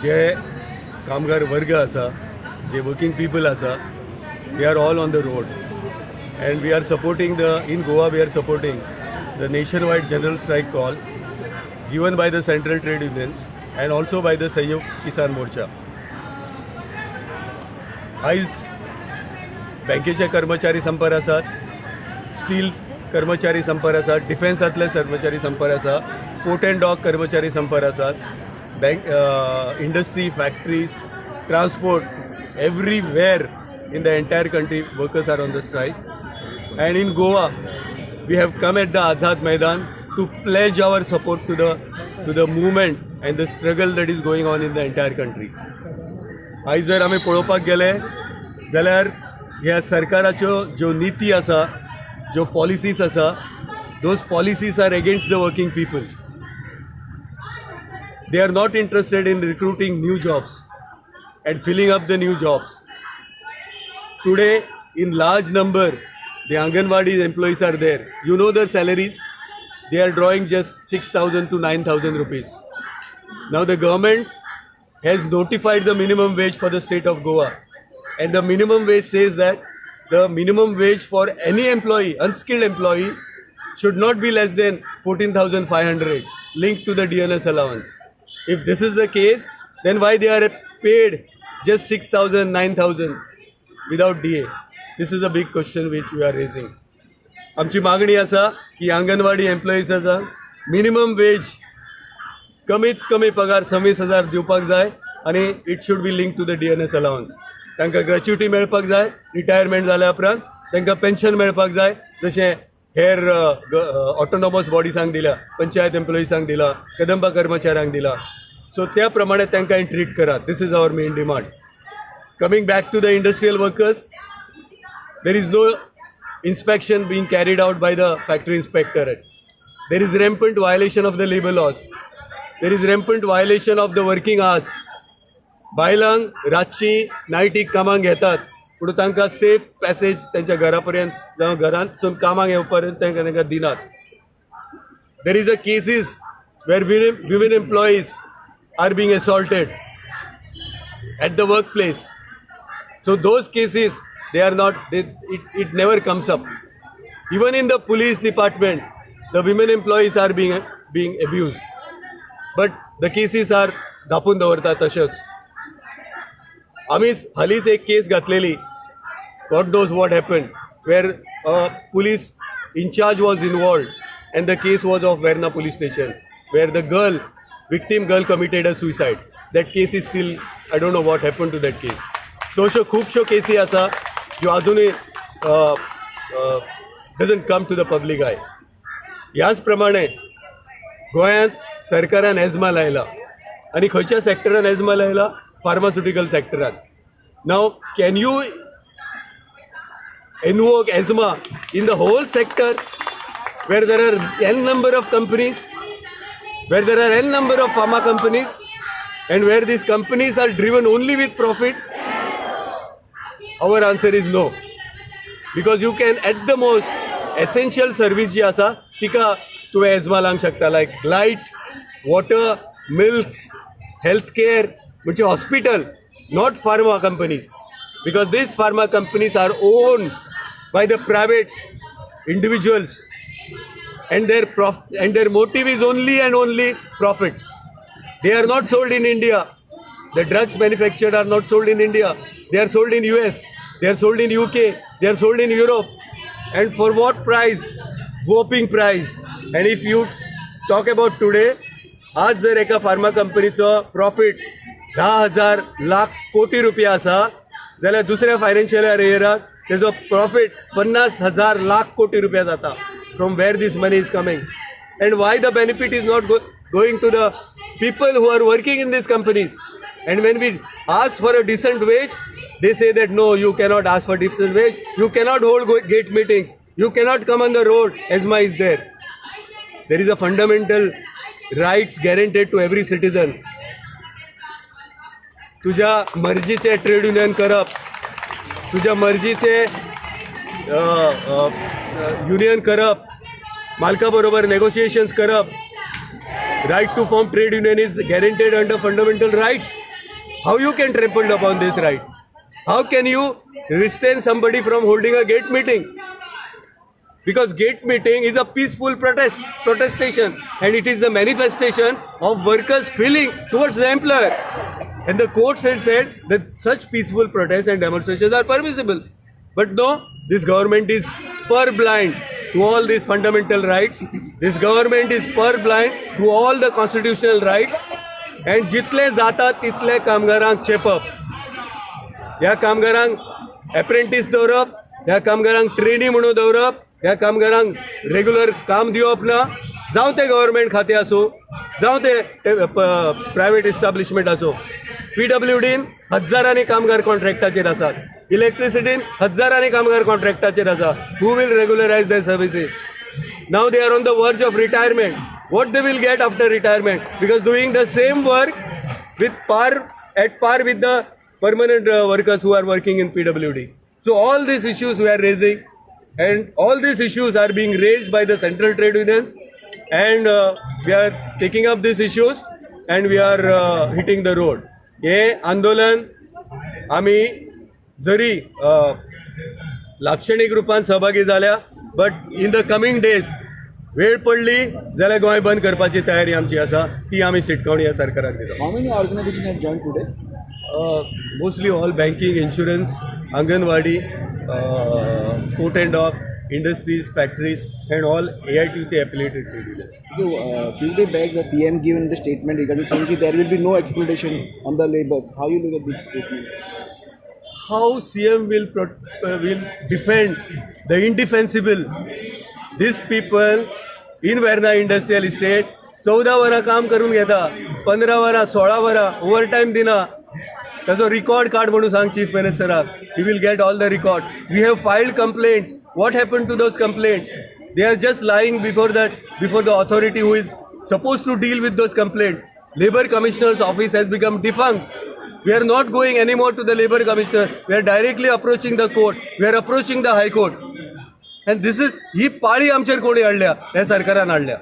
जे कामगार वर्ग आसा, जे वर्किंग पीपल आसा, they are all on the road, and we are supporting in Goa we are supporting the nationwide general strike call given by the central trade unions and also by the Sahyog Kisan Morcha. आयज बँकेचे कर्मचारी संपार आसात, steel कर्मचारी संपार आसात, डिफेन्सांतले कर्मचारी संपार आसा, port and dock कर्मचारी संपार आसात, industry, factories, transport, everywhere in the entire country workers are on the strike. And in Goa we have come at the Azad Maidan to pledge our support to the movement and the struggle that is going on in the entire country. आयज जर आमी पळोवपाक गेले जाल्यार ह्या सरकाराच्यो ज्यो नीती आसा, ज्यो पॉलिसीज आसा, those policies are against the working people. They are not interested in recruiting new jobs and filling up the new jobs. Today, in large number, the Anganwadi employees are there. You know their salaries? They are drawing just 6,000 to 9,000 rupees. Now the government has notified the minimum wage for the state of Goa. And the minimum wage says that the minimum wage for any employee, unskilled employee, should not be less than 14,500 linked to the DNS allowance. If this is the case, then why they are paid just 6,000, 9,000 without DA? This is a big question which we are raising. आमची मागणी आसा की anganwadi employees आसा minimum wage कमीत कमी पगार 26,000 दिवपाक जाय आनी it should be link to the DNS allowance. तांकां ग्रॅच्युटी मेळपाक जाय, रिटायरमेंट जाल्या उपरांत तांकां पेन्शन मेळपाक जाय, जशें हेर ऑटोनॉमस बॉडीजांक दिला, पंचायत एम्प्लॉईजांक दिला, कदंबा कर्मचाऱ्यांक दिला. सो त्या प्रमाणे तांकां ट्रीट करात. This is our main demand. Coming back to the industrial workers, there is no inspection being carried out by the factory inspectorate. There is rampant violation of the labor laws. There is rampant violation of the working hours. बायलांक रातची नायटीक कामाक घेतात, पूण तांकां safe passage त्यांच्या घरा पर्यंत जावं घरांतसून कामाक येवपर्यंत तांकां दिनात. There is a cases where women employees are being assaulted at the workplace. So those cases, it never comes up. Even in the police department, the women employees are being abused. But the cases are धापून दवरतात तशेंच. आमी हालींच एक case घातलेली, God knows what happened, where a police in charge was involved, and the case was of Verna police station, where the victim girl committed a suicide. That case is still, I don't know what happened to that case. So अश्यो खुबश्यो केसी आसा ज्यो आजुनूय doesn't come to the public eye. ह्याच प्रमाणे गोंयांत सरकारान ESMA लायला आनी खंयच्या सॅक्टरान एजमा लायला? फार्मास्युटिकल सॅक्टरान. Now can you invoke ESMA in the whole sector where there are n number of companies, where there are n number of pharma companies, and where these companies are driven only with profit? Our answer is no. Because you can, at the most, essential service ji asa tika तुवें ESMA लावंक शकता, like light, water, milk, healthcare, म्हणजे hospital, not pharma companies. Because these pharma companies are owned by the private individuals, and their motive is only and only profit. They are not sold in India. The drugs manufactured are not sold in India. They are sold in US. They are sold in UK. They are sold in Europe. And for what price? Whopping price. And if you talk about today, आज जर एका pharma कंपनीचो profit 10,000 lakh कोटी रुपया आसा, जाल्यार दुसऱ्या financial इयराक तेजो प्रॉफिट 50,000 लाख कोटी रुपया जाता. From where this money is coming? And why the benefit is not going to the people who are working in these companies? And when we ask for a decent wage, they say that no, you cannot ask for decent wage. You cannot hold gate meetings. You cannot come on the road. ESMA is there. There is a fundamental rights guaranteed to every citizen. तुझ्या मर्जीचे trade union करप, तुझ्या मर्जीचे union करप, मालका बरोबर नेगोशिएशन्स करप, right to form trade union is guaranteed under fundamental rights. How you can trample upon this right? How can you restrain somebody from holding a gate meeting? Because gate meeting is a peaceful protestation, and it is the manifestation of workers' feeling towards the employer. And the courts had said that such peaceful protests and demonstrations are permissible. But no, this government is purblind to all these fundamental rights. This government is purblind to all the constitutional rights. And जितले जाता तितले कामगारांक चेपप. ह्या कामगारांक apprentice दवरप, ह्या कामगारांक trainee म्हणून दवरप, ह्या कामगारांक रेग्युलर काम दिवप ना, जावं ते गव्हर्मेंट खातें आसूं, जावं ते प्रायव्हेट इस्टाब्लिशमेंट आसूं. PWDन हजारांनी कामगार कॉन्ट्रॅक्टाचेर आसात. इलेक्ट्रिसिटीन हजारांनी कामगार कॉन्ट्रॅक्टाचेर आसा. Who will regularise their services? Now they are on the verge of retirement. What they will get after retirement? Because doing the same work at par with the permanent workers who are working in PWD. So all these issues we are raising, and all these issues are being raised by the central trade unions, and we are taking up these issues and we are hitting the road. हे आंदोलन आम्ही जरी लाक्षणिक रूपान सहभागी झाल्या, but in the coming days वेळ पडली जाल्यार गोंय बंद करपाची तयारी आमची आसा, ती आमी शिटकावणी ह्या सरकाराक दिता. How many organizations have joined today? Mostly all banking, insurance, Anganwadi, port and dock, industries, factories, and all AITC affiliated trade unions. Few days back, the CM given the statement regarding saying that there will be no exploitation on the labor. How you look at this statement? How CM will defend the indefensible? These people in Verna Industrial Estate 14 वरां काम करून घेता, 15 वरां 16 वरां overtime दिना. ताजो record card म्हणून सांग चीफ मिनिस्टराक. He will get all the record. We have filed complaints. What happened to those complaints? They are just lying before the authority who is supposed to deal with those complaints. Labour Commissioner's office has become defunct. We are not going anymore to the Labour Commissioner. We are directly approaching the court. We are approaching the High Court. And this is ही पाळी आमचेर कोणी हाडल्या, ह्या सरकारान हाडल्या.